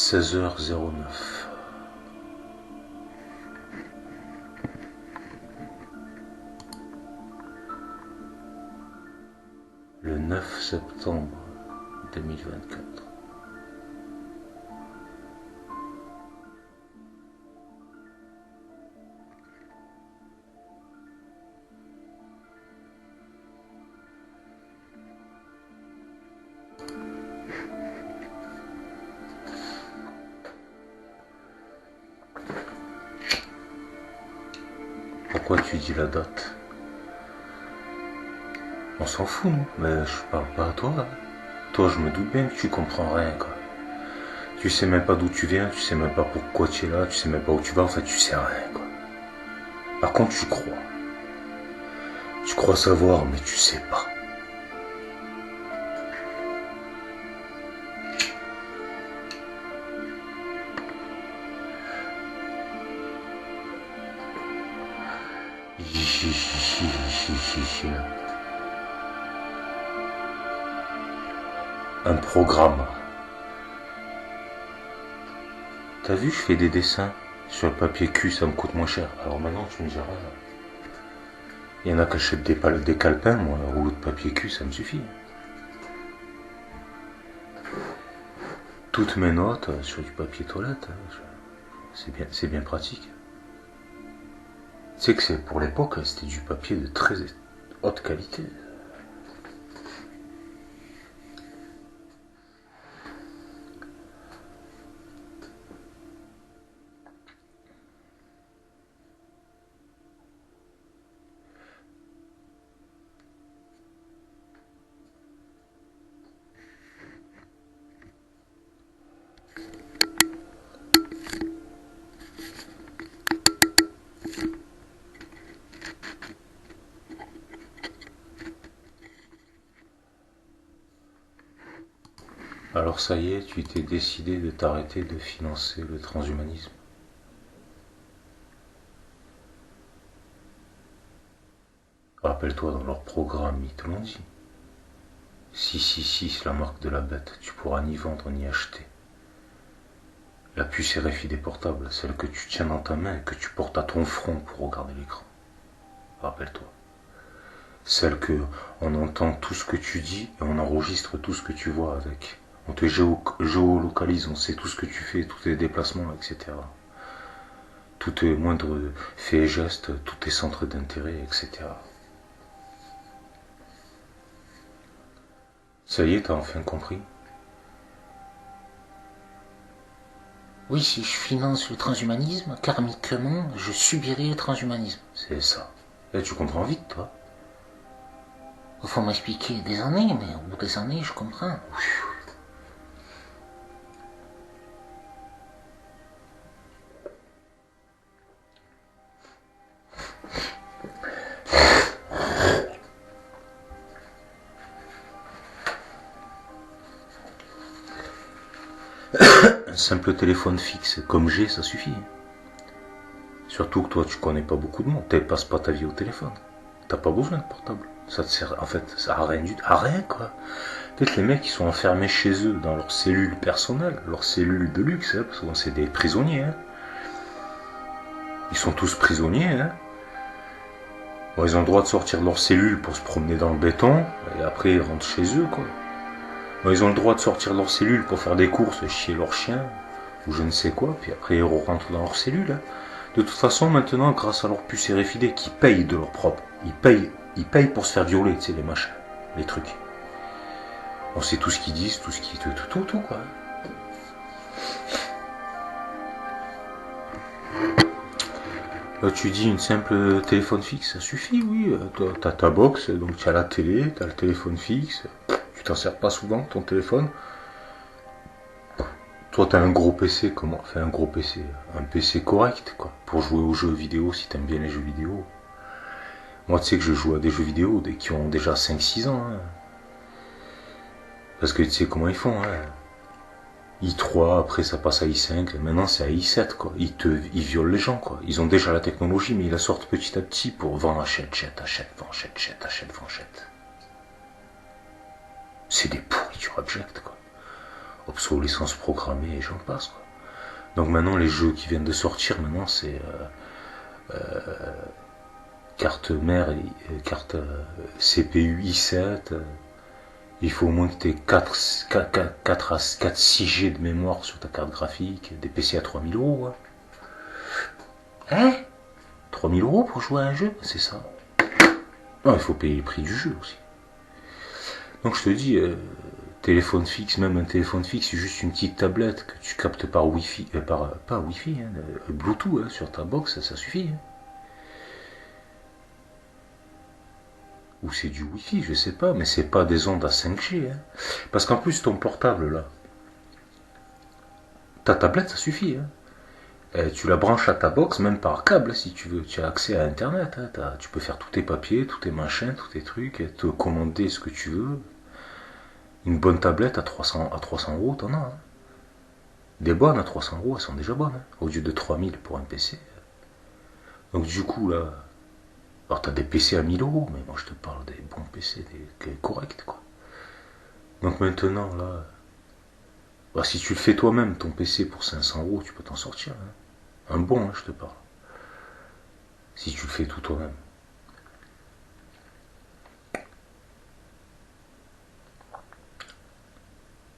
16h09. Le 9 septembre 2024. Pourquoi tu dis la date? On s'en fout, non? Mais je parle pas à toi. Hein. Toi, je me doute bien que tu comprends rien, quoi. Tu sais même pas d'où tu viens, tu sais même pas pourquoi tu es là, tu sais même pas où tu vas, en fait, tu sais rien, quoi. Par contre, tu crois. Tu crois savoir, mais tu sais pas. Un programme. T'as vu, je fais des dessins sur le papier cul, ça me coûte moins cher. Alors maintenant, tu me diras. Il y en a qui achètent des calepins, moi, un rouleau de papier cul, ça me suffit. Toutes mes notes sur du papier toilette, c'est bien pratique. Tu sais que c'est pour l'époque, c'était du papier de très haute qualité. Alors ça y est, tu t'es décidé de t'arrêter de financer le transhumanisme. Rappelle-toi, dans leur programme, ils te l'ont dit. 666, la marque de la bête, tu pourras ni vendre ni acheter. La puce RFID portable, celle que tu tiens dans ta main et que tu portes à ton front pour regarder l'écran. Rappelle-toi. Celle que on entend tout ce que tu dis et on enregistre tout ce que tu vois avec. On te géolocalise, on sait tout ce que tu fais, tous tes déplacements, etc. Tous tes moindres faits et gestes, tous tes centres d'intérêt, etc. Ça y est, t'as enfin compris? Oui, si je finance le transhumanisme, karmiquement, je subirai le transhumanisme. C'est ça. Et tu comprends vite, toi? Il faut m'expliquer des années, mais au bout des années, je comprends. Un simple téléphone fixe comme j'ai, ça suffit. Surtout que toi, tu connais pas beaucoup de monde. Tu passes pas ta vie au téléphone. T'as pas besoin de portable. Ça te sert, en fait, ça a rien à rien, quoi. Peut-être les mecs qui sont enfermés chez eux dans leurs cellules personnelles, leurs cellules de luxe, hein, parce que c'est des prisonniers. Hein. Ils sont tous prisonniers. Hein. Bon, ils ont le droit de sortir de leurs cellules pour se promener dans le béton, et après ils rentrent chez eux, quoi. Bon, ils ont le droit de sortir de leurs cellules pour faire des courses chez leurs chiens, ou je ne sais quoi, puis après ils rentrent dans leurs cellules. Hein. De toute façon, maintenant, grâce à leur puce RFID, qui payent de leur propre, ils payent pour se faire violer, tu sais, les machins, les trucs. On sait tout ce qu'ils disent, tout ce qu'ils... Tout, quoi. Là, tu dis une simple téléphone fixe, ça suffit, oui. T'as ta box, donc tu as la télé, t'as le téléphone fixe. Tu t'en sers pas souvent, ton téléphone. Toi, t'as un gros PC, comment? Enfin, un gros PC. Un PC correct, quoi. Pour jouer aux jeux vidéo, si t'aimes bien les jeux vidéo. Moi, tu sais que je joue à des jeux vidéo qui ont déjà 5-6 ans. Hein. Parce que tu sais comment ils font, hein. i3, après ça passe à i5, maintenant c'est à i7, quoi. Ils violent les gens, quoi. Ils ont déjà la technologie, mais ils la sortent petit à petit pour vendre, achète, fanchette. C'est des pourritures abjectes, quoi. obsolescence programmée et j'en passe, quoi. Donc maintenant les jeux qui viennent de sortir maintenant c'est carte mère, carte CPU i7, il faut au moins que tu aies 4 6G de mémoire sur ta carte graphique, des PC à 3000 €. Ouais. Hein 3000 € pour jouer à un jeu, c'est ça. Non, il faut payer le prix du jeu aussi. Donc je te dis, téléphone fixe, même un téléphone fixe, c'est juste une petite tablette que tu captes par Wi-Fi, pas Wi-Fi, hein, Bluetooth hein, sur ta box, ça suffit. Hein. Ou c'est du Wi-Fi, je sais pas, mais c'est pas des ondes à 5G. Hein. Parce qu'en plus, ton portable là, ta tablette, ça suffit. Hein. Tu la branches à ta box, même par câble, si tu veux. Tu as accès à Internet. Hein. Tu peux faire tous tes papiers, tous tes machins, tous tes trucs, te commander ce que tu veux. Une bonne tablette à 300 €, t'en as. Hein. Des bonnes à 300 €, elles sont déjà bonnes. Hein, au lieu de 3000 pour un PC. Donc du coup, là... Alors t'as des PC à 1000 €, mais moi je te parle des bons PC, des corrects, quoi. Donc maintenant, là... Bah, si tu le fais toi-même, ton PC pour 500 €, tu peux t'en sortir. Hein. Un bon, hein, je te parle. Si tu le fais tout toi-même.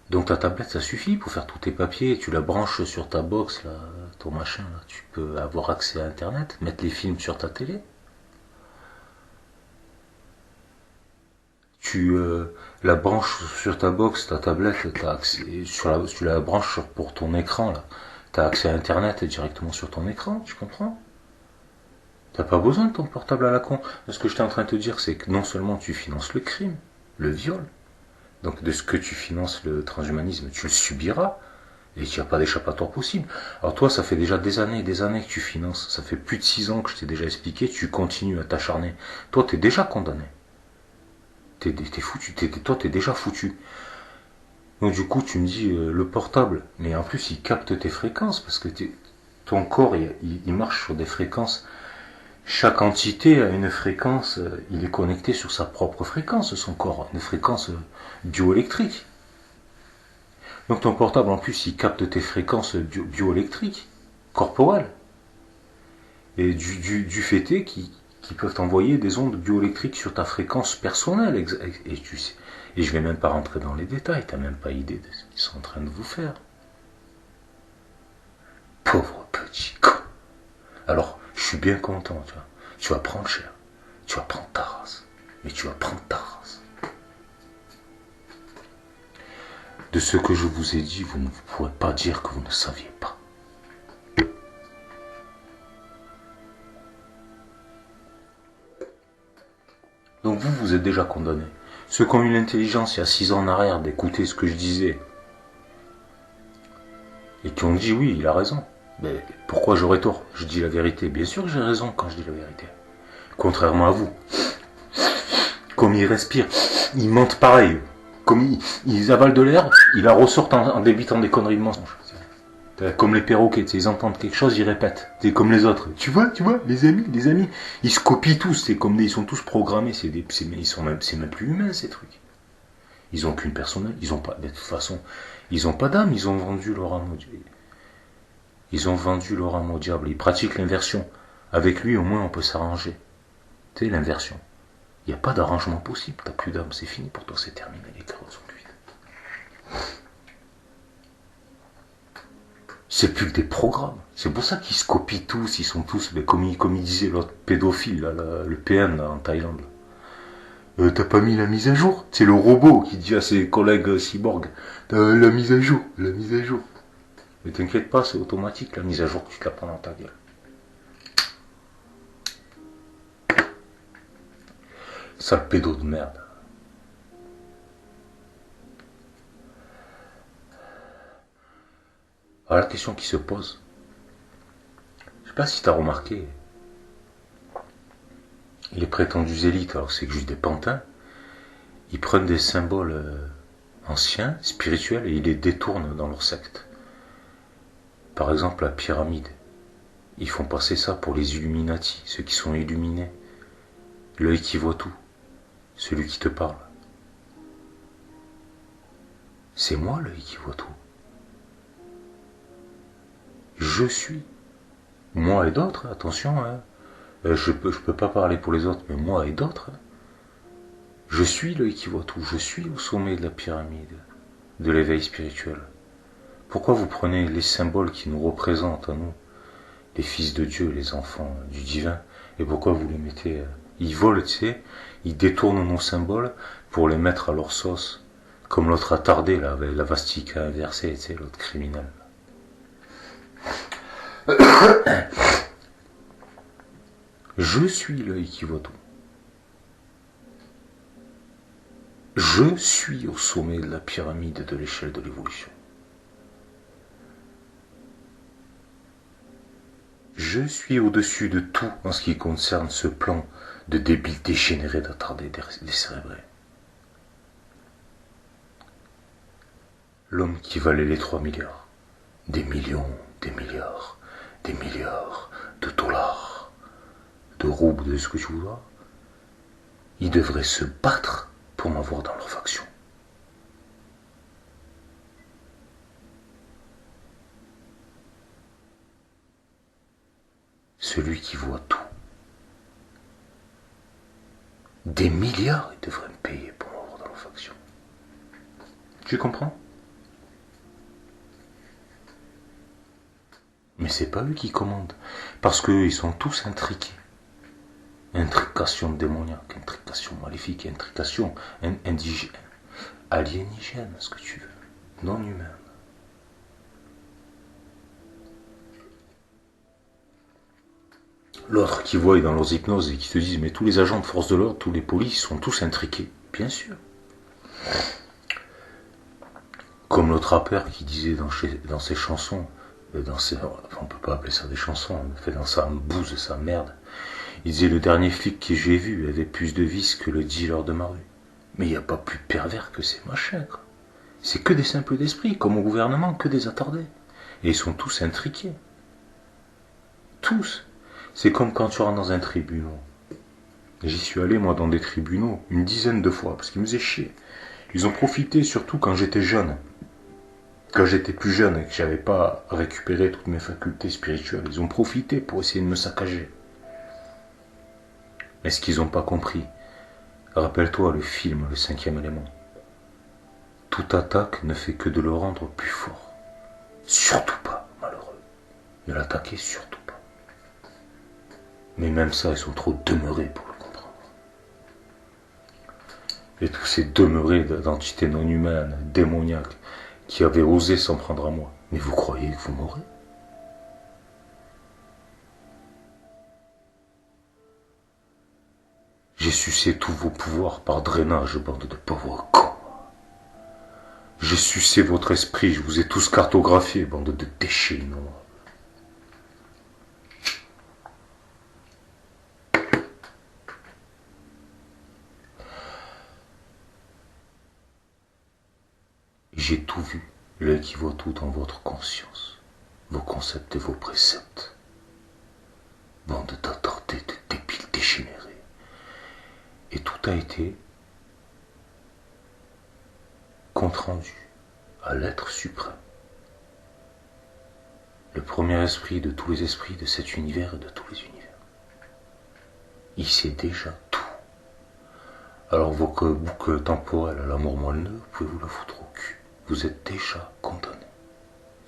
Donc ta tablette, ça suffit pour faire tous tes papiers. Tu la branches sur ta box, là, ton machin. Là. Tu peux avoir accès à Internet, mettre les films sur ta télé. Tu la branches sur ta box, ta tablette, t'as accès, tu la branches pour ton écran, là. T'as accès à Internet directement sur ton écran, tu comprends? T'as pas besoin de ton portable à la con. Ce que j'étais en train de te dire, c'est que non seulement tu finances le crime, le viol, donc de ce que tu finances le transhumanisme, tu le subiras, et il n'y a pas d'échappatoire possible. Alors toi, ça fait déjà des années que tu finances, ça fait plus de 6 ans que je t'ai déjà expliqué, tu continues à t'acharner. Toi, t'es déjà condamné. T'es foutu, toi t'es déjà foutu. Donc du coup tu me dis le portable, mais en plus il capte tes fréquences, parce que ton corps il marche sur des fréquences. Chaque entité a une fréquence, il est connecté sur sa propre fréquence, son corps, une fréquence bioélectrique. Donc ton portable en plus il capte tes fréquences bioélectriques, corporelles. Et du fait est qui peuvent envoyer des ondes bioélectriques sur ta fréquence personnelle. Et tu sais, et je vais même pas rentrer dans les détails, t'as même pas idée de ce qu'ils sont en train de vous faire. Pauvre petit con. Alors, je suis bien content, tu vois. Tu vas prendre cher. Tu vas prendre ta race. Mais tu vas prendre ta race. De ce que je vous ai dit, vous ne pourrez pas dire que vous ne saviez pas. Donc vous êtes déjà condamnés. Ceux qui ont eu l'intelligence il y a 6 ans en arrière d'écouter ce que je disais, et qui ont dit oui, il a raison. Mais pourquoi j'aurais tort? Je dis la vérité. Bien sûr que j'ai raison quand je dis la vérité. Contrairement à vous. Comme ils respirent, ils mentent pareil. Comme ils avalent de l'air, ils la ressortent en débitant des conneries de mensonges. Comme les perroquets, ils entendent quelque chose, ils répètent. C'est comme les autres. Tu vois, les amis, ils se copient tous. Ils sont tous programmés. C'est même plus humain ces trucs. Ils ont qu'une personnalité. Ils ont pas, de toute façon, ils ont pas d'âme. Ils ont vendu leur âme au diable. Ils ont vendu leur âme au diable. Ils pratiquent l'inversion. Avec lui, au moins, on peut s'arranger. Tu sais, l'inversion. Il n'y a pas d'arrangement possible. T'as plus d'âme, c'est fini pour toi, c'est terminé. Les carottes sont cuites. C'est plus que des programmes. C'est pour ça qu'ils se copient tous. Ils sont tous, comme il disait l'autre pédophile, là, le PN là, en Thaïlande. T'as pas mis la mise à jour? C'est le robot qui dit à ses collègues cyborgs. La mise à jour. Mais t'inquiète pas, c'est automatique la mise à jour, tu te la prends dans ta gueule. Sale pédo de merde. Alors la question qui se pose, je sais pas si t'as remarqué, les prétendus élites, alors c'est juste des pantins, ils prennent des symboles anciens, spirituels, et ils les détournent dans leur secte. Par exemple la pyramide. Ils font passer ça pour les Illuminati, ceux qui sont illuminés. L'œil qui voit tout. Celui qui te parle. C'est moi l'œil qui voit tout. Je suis. Moi et d'autres, attention, hein. Je peux pas parler pour les autres, mais moi et d'autres. Hein. Je suis l'œil qui voit tout. Je suis au sommet de la pyramide de l'éveil spirituel. Pourquoi vous prenez les symboles qui nous représentent à nous, les fils de Dieu, les enfants du divin, et pourquoi vous les mettez... Ils volent, tu sais, ils détournent nos symboles pour les mettre à leur sauce. Comme l'autre attardé, là, avec la vastica inversée, tu sais, l'autre criminel. Je suis l'œil qui voit tout. Je suis au sommet de la pyramide de l'échelle de l'évolution. Je suis au-dessus de tout en ce qui concerne ce plan de débiles dégénérés d'attardés décérébrés. L'homme qui valait les 3 milliards, des millions, des milliards de dollars, de roubles, de ce que tu voudras, ils devraient se battre pour m'avoir dans leur faction. Celui qui voit tout. Des milliards, ils devraient me payer pour m'avoir dans leur faction. Tu comprends? Mais c'est pas eux qui commandent, parce qu'eux, ils sont tous intriqués. Intrication démoniaque, intrication maléfique, intrication indigène, aliénigène, ce que tu veux, non humaine. L'autre qui voit dans leurs hypnoses et qui te disent mais tous les agents de force de l'ordre, tous les polices sont tous intriqués. Bien sûr. Comme l'autre rappeur qui disait dans ses chansons, on peut pas appeler ça des chansons, on fait dans sa bouse, sa merde. Il disait le dernier flic que j'ai vu avait plus de vices que le dealer de ma rue. Mais il n'y a pas plus pervers que ces machins, quoi. C'est que des simples d'esprit, comme au gouvernement, que des attardés. Et ils sont tous intriqués. Tous. C'est comme quand tu rentres dans un tribunal. J'y suis allé, moi, dans des tribunaux, une dizaine de fois, parce qu'ils me faisaient chier. Ils ont profité, surtout quand j'étais jeune. Quand j'étais plus jeune et que j'avais pas récupéré toutes mes facultés spirituelles, ils ont profité pour essayer de me saccager. Mais ce qu'ils n'ont pas compris, rappelle-toi le film, le 5e élément. Toute attaque ne fait que de le rendre plus fort. Surtout pas, malheureux. Ne l'attaquez surtout pas. Mais même ça, ils sont trop demeurés pour le comprendre. Et tous ces demeurés d'entités non humaines, démoniaques, qui avaient osé s'en prendre à moi. Mais vous croyez que vous m'aurez? J'ai sucé tous vos pouvoirs par drainage, bande de pauvres cons. J'ai sucé votre esprit, je vous ai tous cartographiés, bande de déchets innombrables. J'ai tout vu, l'œil qui voit tout dans votre conscience, vos concepts et vos préceptes. Bande d'attardés, de débiles dégénérés. Et tout a été compte rendu à l'être suprême. Le premier esprit de tous les esprits de cet univers et de tous les univers. Il sait déjà tout. Alors vos boucles temporelles à l'amour moelleux, vous pouvez vous la foutre au cul. Vous êtes déjà condamné.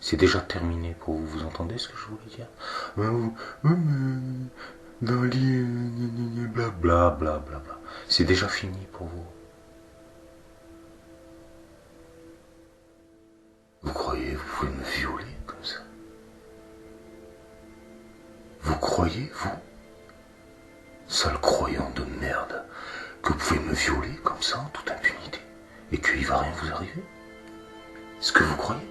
C'est déjà terminé pour vous. Vous entendez ce que je voulais dire? Dans les... Bla bla bla bla. C'est déjà fini pour vous. Vous croyez vous pouvez me violer comme ça? Vous croyez, vous, sale croyant de merde, que vous pouvez me violer comme ça en toute impunité et qu'il va rien vous arriver? Est-ce que vous croyez?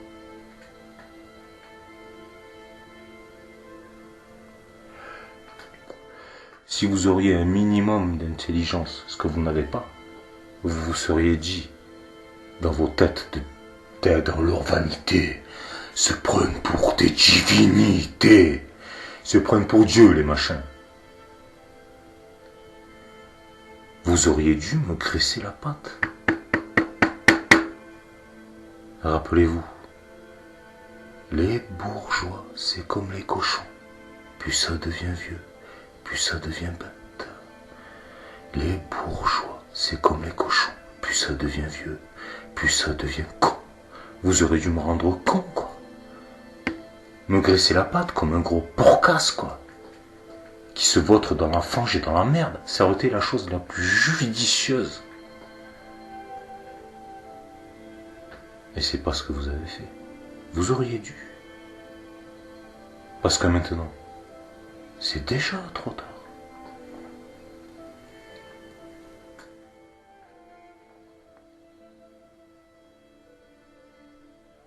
Si vous auriez un minimum d'intelligence, ce que vous n'avez pas, vous vous seriez dit, dans vos têtes, dans leur vanité, se prennent pour des divinités, se prennent pour Dieu les machins. Vous auriez dû me graisser la patte. Rappelez-vous, Les bourgeois, c'est comme les cochons. Plus ça devient vieux, plus ça devient bête. Les bourgeois, c'est comme les cochons. Plus ça devient vieux, plus ça devient con. Vous aurez dû me rendre con, quoi. Me graisser la patte comme un gros porcasse, quoi. Qui se vautre dans la fange et dans la merde. Ça aurait été la chose la plus judicieuse. Et c'est pas ce que vous avez fait. Vous auriez dû. Parce que maintenant, c'est déjà trop tard.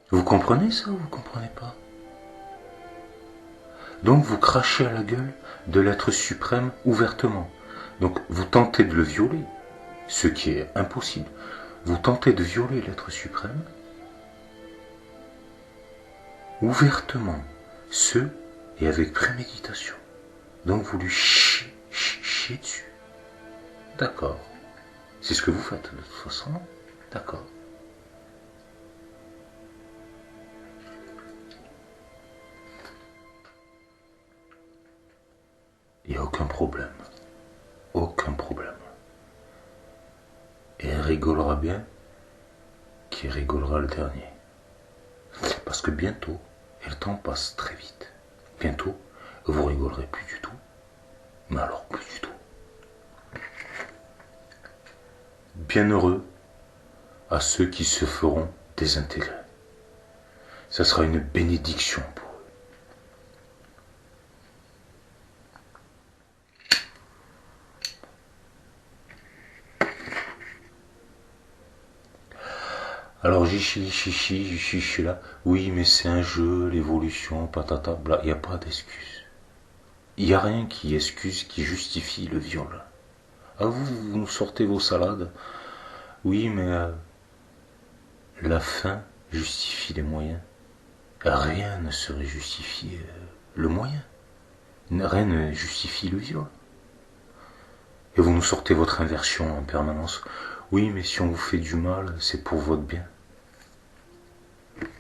Vous comprenez ça ou vous comprenez pas? Donc vous crachez à la gueule de l'être suprême ouvertement. Donc vous tentez de le violer, ce qui est impossible. Vous tentez de violer l'être suprême ouvertement, et avec préméditation. Donc vous lui chiez dessus. D'accord. C'est ce que vous faites de toute façon. D'accord. Il n'y a aucun problème. Aucun problème. Et elle rigolera bien qui rigolera le dernier. Parce que bientôt, et le temps passe très vite, bientôt, vous rigolerez plus du tout. Mais alors plus du tout. Bienheureux à ceux qui se feront désintégrer. Ça sera une bénédiction pour eux. Alors chichi là, oui mais c'est un jeu, l'évolution, patata, bla, il n'y a pas d'excuse. Il n'y a rien qui excuse, qui justifie le viol. Ah vous nous sortez vos salades, oui mais la fin justifie les moyens. Rien ne saurait justifier le moyen. Rien ne justifie le viol. Et vous nous sortez votre inversion en permanence. Oui mais si on vous fait du mal, c'est pour votre bien.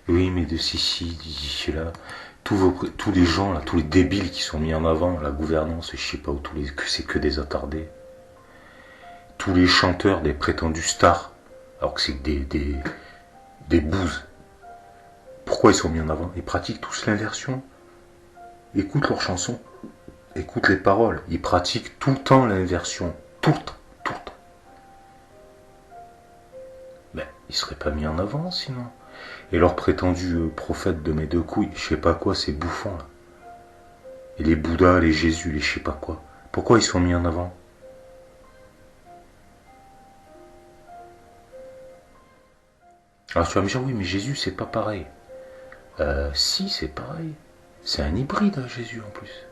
Oui, mais d'ici là, tous les gens, là, tous les débiles qui sont mis en avant, la gouvernance, je sais pas où, que c'est que des attardés. Tous les chanteurs, des prétendus stars, alors que c'est des bouses. Pourquoi ils sont mis en avant? Ils pratiquent tous l'inversion. Écoute leurs chansons, écoute les paroles. Ils pratiquent tout le temps l'inversion. Tout le temps, tout le temps. Ben, ils seraient pas mis en avant sinon. Et leurs prétendus prophètes de mes deux couilles, je sais pas quoi, ces bouffons là. Et les Bouddhas, les Jésus, les je sais pas quoi. Pourquoi ils sont mis en avant? Alors tu vas me dire, oui, mais Jésus, c'est pas pareil. Si, c'est pareil. C'est un hybride, Jésus, en plus.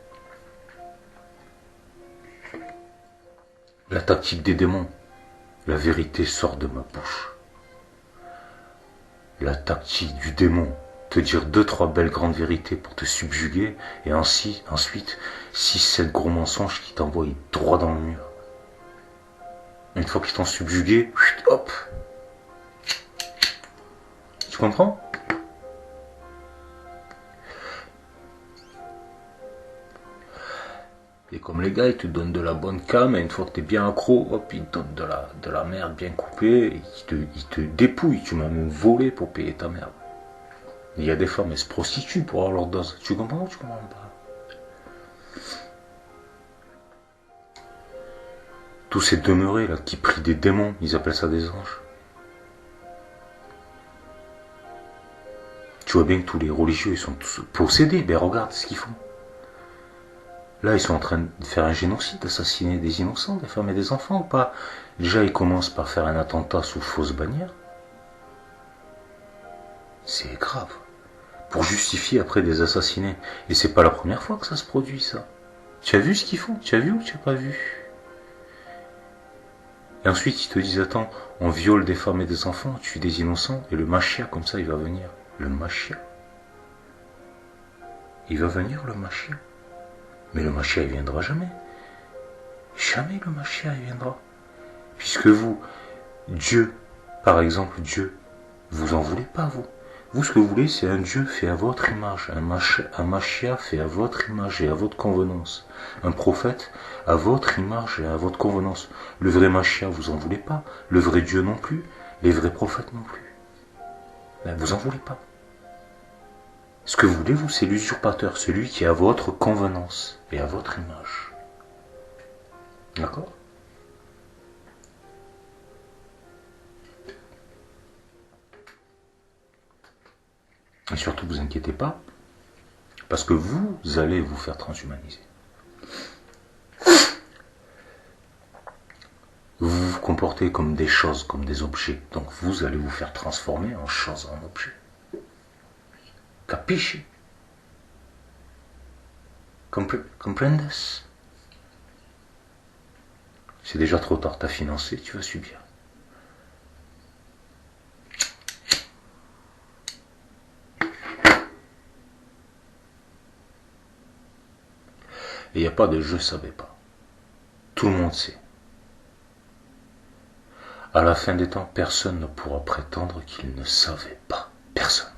La tactique des démons. La vérité sort de ma bouche. La tactique du démon. Te dire 2-3 belles grandes vérités pour te subjuguer, et ensuite 6-7 gros mensonges qui t'envoient droit dans le mur. Une fois qu'ils t'ont subjugué, hop. Tu comprends? Et comme les gars, ils te donnent de la bonne cam, et une fois que t'es bien accro, hop, ils te donnent de la merde bien coupée, et ils te dépouillent, tu m'as même volé pour payer ta merde. Il y a des femmes, elles se prostituent pour avoir leur dose. Tu comprends ou tu comprends pas? Tous ces demeurés là qui prient des démons, ils appellent ça des anges. Tu vois bien que tous les religieux, ils sont tous possédés. Ben regarde ce qu'ils font. Là, ils sont en train de faire un génocide, d'assassiner des innocents, des femmes et des enfants ou pas? Déjà, ils commencent par faire un attentat sous fausse bannière. C'est grave. Pour justifier après des assassinés. Et c'est pas la première fois que ça se produit, ça. Tu as vu ce qu'ils font? Tu as vu ou tu as pas vu? Et ensuite, ils te disent, attends, on viole des femmes et des enfants, on tue des innocents, et le Machia, comme ça, il va venir. Le Machia. Il va venir, le Machia. Mais le Machia, il viendra jamais. Jamais le Machia, il viendra. Puisque vous, Dieu, par exemple, Dieu, vous en voulez pas, vous. Vous, ce que vous voulez, c'est un Dieu fait à votre image, un Machia fait à votre image et à votre convenance, un prophète à votre image et à votre convenance. Le vrai Machia, vous en voulez pas, le vrai Dieu non plus, les vrais prophètes non plus. Ben, vous en voulez pas. Ce que vous voulez, vous, c'est l'usurpateur, celui qui est à votre convenance et à votre image. D'accord ? Et surtout, vous inquiétez pas, parce que vous allez vous faire transhumaniser. Vous vous comportez comme des choses, comme des objets. Donc vous allez vous faire transformer en choses, en objets. Capisci? Comprendes? C'est déjà trop tard, t'as financé, tu vas subir. Et il n'y a pas de je savais pas. Tout le monde sait. À la fin des temps, personne ne pourra prétendre qu'il ne savait pas. Personne.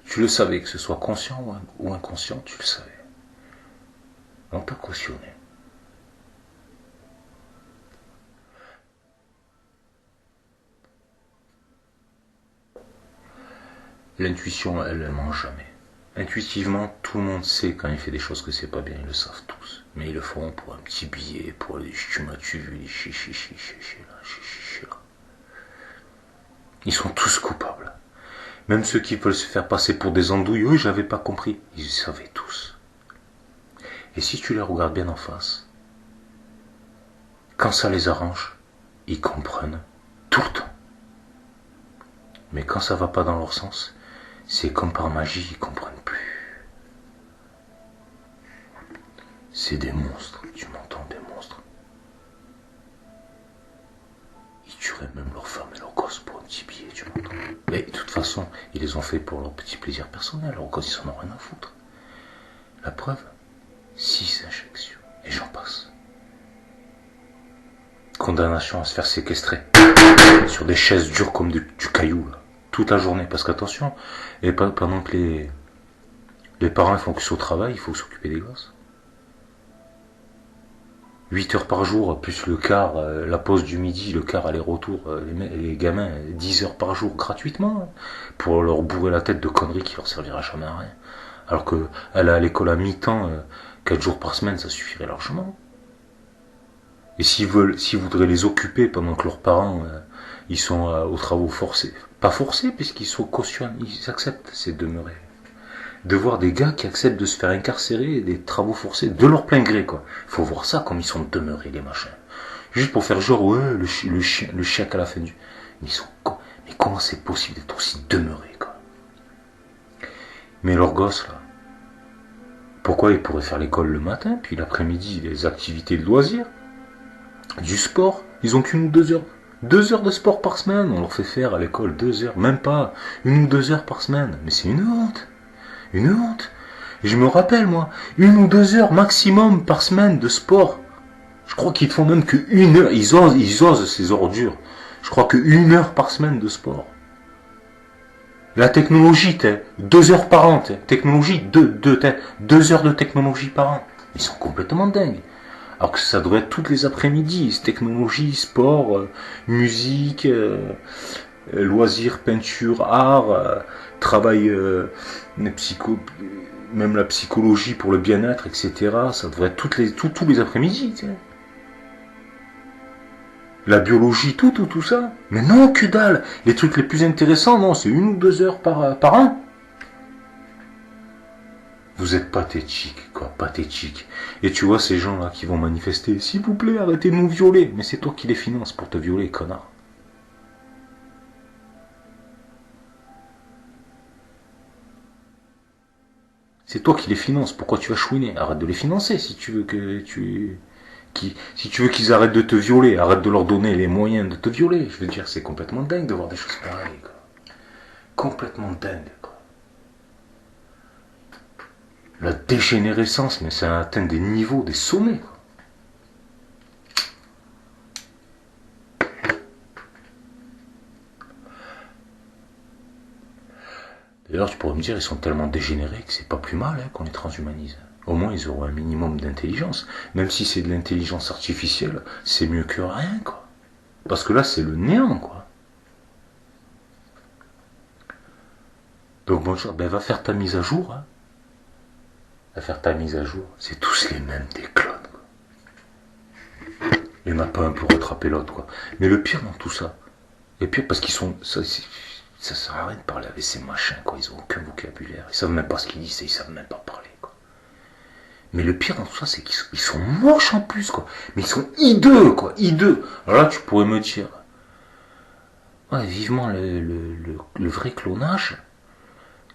Tu le savais, que ce soit conscient ou inconscient, tu le savais. On t'a cautionné. L'intuition, elle ment jamais. Intuitivement, tout le monde sait quand il fait des choses que c'est pas bien, ils le savent tous. Mais ils le font pour un petit billet, pour les tu m'as-tu vu, les chichi là. Ils sont tous coupables. Même ceux qui veulent se faire passer pour des andouilles, eux, j'avais pas compris. Ils savaient tous. Et si tu les regardes bien en face, quand ça les arrange, ils comprennent tout le temps. Mais quand ça va pas dans leur sens, c'est comme par magie, ils comprennent plus. C'est des monstres, tu m'entends, des monstres. Ils tueraient même leurs femmes et leurs gosses pour un petit billet, tu m'entends. Mais de toute façon, ils les ont fait pour leur petit plaisir personnel, leurs gosses, ils s'en ont rien à foutre. La preuve, 6 injections, et j'en passe. Condamnation à se faire séquestrer sur des chaises dures comme du caillou, là, toute la journée. Parce qu'attention, et pendant que les parents font que ça au travail, il faut s'occuper des gosses. 8 heures par jour, plus le quart, la pause du midi, le quart aller-retour, les gamins, 10 heures par jour gratuitement, pour leur bourrer la tête de conneries qui leur servira jamais à rien. Alors que aller à l'école à mi-temps, 4 jours par semaine, ça suffirait largement. Et s'ils voudraient les occuper pendant que leurs parents, ils sont aux travaux forcés, pas forcés, puisqu'ils sont cautionnés, ils acceptent, c'est demeurer. De voir des gars qui acceptent de se faire incarcérer des travaux forcés de leur plein gré, quoi. Faut voir ça comme ils sont demeurés, les machins. Juste pour faire genre, ouais, le chien à la fin du... Mais ils sont cons. Mais comment c'est possible d'être aussi demeurés, quoi. Mais leurs gosses, là, pourquoi ils pourraient faire l'école le matin, puis l'après-midi, les activités de loisirs, du sport, ils ont qu'une ou 2 heures. 2 heures de sport par semaine, on leur fait faire à l'école 2 heures, même pas 1 ou 2 heures par semaine. Mais c'est une honte. Une honte. Et je me rappelle, moi, 1 ou 2 heures maximum par semaine de sport. Je crois qu'ils font même que 1 heure. Ils osent ces ordures. Je crois que 1 heure par semaine de sport. La technologie, 2 heures par an. Technologie, 2 heures de technologie par an. Ils sont complètement dingues. Alors que ça devrait être toutes les après-midi. Technologie, sport, musique, loisirs, peinture, art, travail, même la psychologie pour le bien-être, etc. Ça devrait être tous les après-midi. T'sais. La biologie, tout ça. Mais non, que dalle. Les trucs les plus intéressants, non, c'est 1 ou 2 heures par an. Vous êtes pathétique, quoi, pathétique. Et tu vois ces gens-là qui vont manifester, s'il vous plaît, arrêtez de nous violer. Mais c'est toi qui les finances pour te violer, connard. C'est toi qui les finances. Pourquoi tu vas chouiner? Arrête de les financer si tu veux si tu veux qu'ils arrêtent de te violer. Arrête de leur donner les moyens de te violer. Je veux dire, c'est complètement dingue de voir des choses pareilles. Quoi. Complètement dingue. Quoi. La dégénérescence, mais ça atteint des niveaux, des sommets. Quoi. Et alors tu pourrais me dire, ils sont tellement dégénérés que c'est pas plus mal qu'on les transhumanise. Au moins ils auront un minimum d'intelligence. Même si c'est de l'intelligence artificielle, c'est mieux que rien, quoi. Parce que là c'est le néant, quoi. Donc bon, va faire ta mise à jour, hein. Va faire ta mise à jour. C'est tous les mêmes, des clones, quoi. Il n'y en a pas un pour rattraper l'autre, quoi. Mais le pire dans tout ça, et pire parce qu'ils sont... Ça sert à rien de parler avec ces machins, quoi. Ils ont aucun vocabulaire. Ils savent même pas ce qu'ils disent, ils savent même pas parler, quoi. Mais le pire dans tout ça, c'est qu'ils sont moches en plus, quoi. Mais ils sont hideux, quoi. Hideux. Alors là, tu pourrais me dire, ouais, vivement le vrai clonage,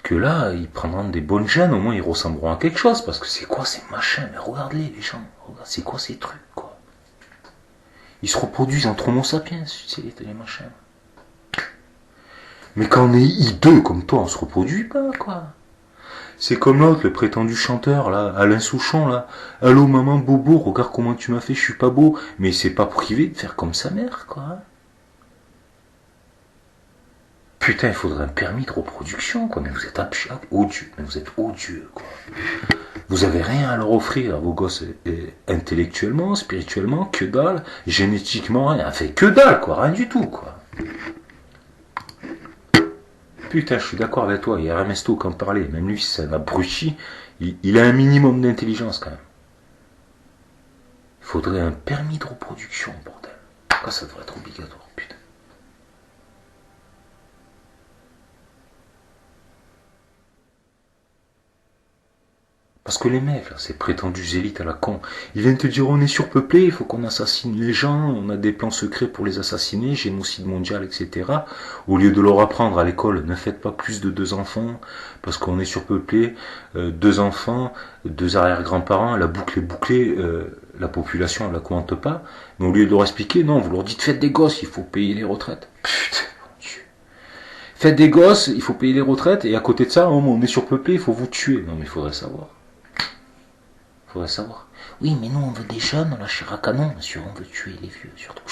que là, ils prendront des bonnes gènes, au moins ils ressembleront à quelque chose. Parce que c'est quoi ces machins? Mais regarde-les, les gens. Regarde, c'est quoi ces trucs, quoi. Ils se reproduisent entre homo sapiens, c'est les machins. Mais quand on est hideux comme toi, on se reproduit pas, quoi. C'est comme l'autre, le prétendu chanteur, là, Alain Souchon, là. Allô, maman, bobo, regarde comment tu m'as fait, je suis pas beau. Mais c'est pas privé de faire comme sa mère, quoi. Putain, il faudrait un permis de reproduction, quoi. Mais vous êtes odieux, mais vous êtes odieux, quoi. Vous avez rien à leur offrir à vos gosses, intellectuellement, spirituellement, que dalle, génétiquement, rien. Enfin, que dalle, quoi, rien du tout, quoi. Putain, je suis d'accord avec toi, il y a Ernesto qui en parlait, même lui, c'est un abruti, il a un minimum d'intelligence, quand même. Il faudrait un permis de reproduction, bordel. Pourquoi ça devrait être obligatoire, putain. Parce que les mecs, là, ces prétendus élites à la con, ils viennent te dire on est surpeuplé, il faut qu'on assassine les gens, on a des plans secrets pour les assassiner, génocide mondial, etc. Au lieu de leur apprendre à l'école, ne faites pas plus de 2 enfants, parce qu'on est surpeuplé, 2 enfants, 2 arrière-grands-parents, la boucle est bouclée, la population elle la compte pas, mais au lieu de leur expliquer, non, vous leur dites faites des gosses, il faut payer les retraites. Putain, mon Dieu. Faites des gosses, il faut payer les retraites, et à côté de ça, on est surpeuplé, il faut vous tuer. Non mais il faudrait savoir. Faudrait savoir. Oui, mais nous, on veut des jeunes, la chair à canon, monsieur, on veut tuer les vieux, surtout.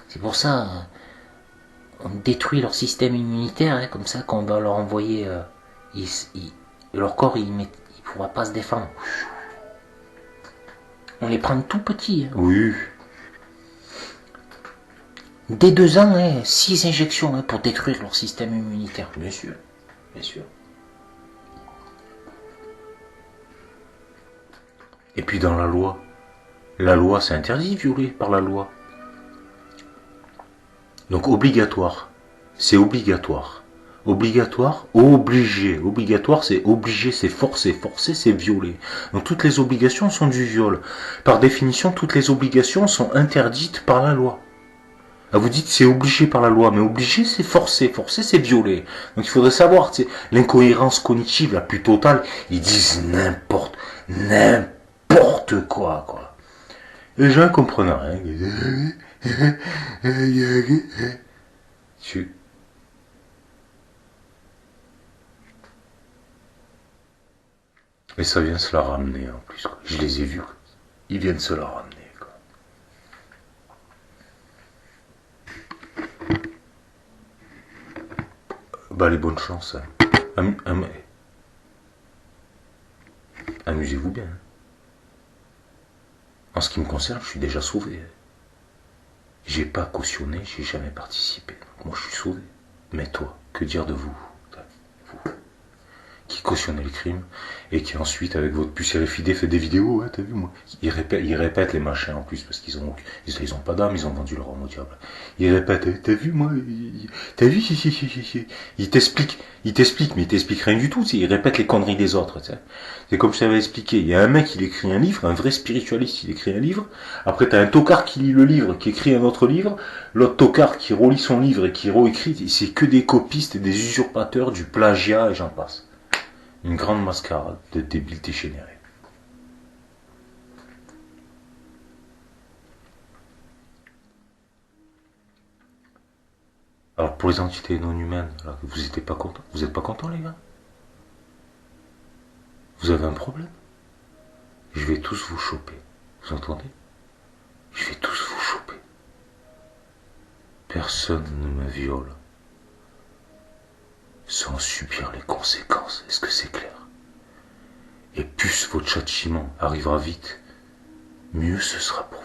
C'est pour ça, on détruit leur système immunitaire, hein, comme ça, quand on va leur envoyer, leur corps, il ne pourra pas se défendre. On les prend tout petits. Hein. Oui. Dès 2 ans, 6 injections pour détruire leur système immunitaire. Bien sûr, bien sûr. Et puis dans la loi c'est interdit de violer par la loi. Donc obligatoire, c'est obligatoire. Obligatoire, obligé. Obligatoire, c'est obligé, c'est forcé. Forcé, c'est violer. Donc toutes les obligations sont du viol. Par définition, toutes les obligations sont interdites par la loi. Ah, vous dites c'est obligé par la loi, mais obligé c'est forcé, forcé c'est violer. Donc il faudrait savoir, l'incohérence cognitive la plus totale, ils disent n'importe quoi. Les gens comprennent rien. Mais ça vient se la ramener en plus, quoi. Je les ai vus, quoi. Ils viennent se la ramener, quoi. Bah les bonnes chances. Hein. Amusez-vous bien. En ce qui me concerne, je suis déjà sauvé. J'ai pas cautionné, j'ai jamais participé. Donc moi je suis sauvé. Mais toi, que dire de vous? Vous qui cautionnez le crime et qui ensuite avec votre puce RFID fait des vidéos, ouais, t'as vu moi. Ils répètent les machins en plus parce qu'ils ont pas d'âme, ils ont vendu leur âme au diable. Ils répètent, t'as vu moi, t'as vu, ils t'expliquent, mais ils t'expliquent rien du tout, ils répètent les conneries des autres, t'sais. C'est comme je t'avais expliqué, il y a un mec qui écrit un livre, un vrai spiritualiste, il écrit un livre, après t'as un tocard qui lit le livre, qui écrit un autre livre, l'autre tocard qui relit son livre et qui réécrit, c'est que des copistes et des usurpateurs, du plagiat et j'en passe. Une grande mascarade de débiles dégénérés. Alors pour les entités non humaines, là, vous n'êtes pas contents? Vous n'êtes pas contents les gars? Vous avez un problème? Je vais tous vous choper. Vous entendez? Je vais tous vous choper. Personne ne me viole. sans subir les conséquences. Est-ce que c'est clair? Et plus votre châtiment arrivera vite, mieux ce sera pour vous.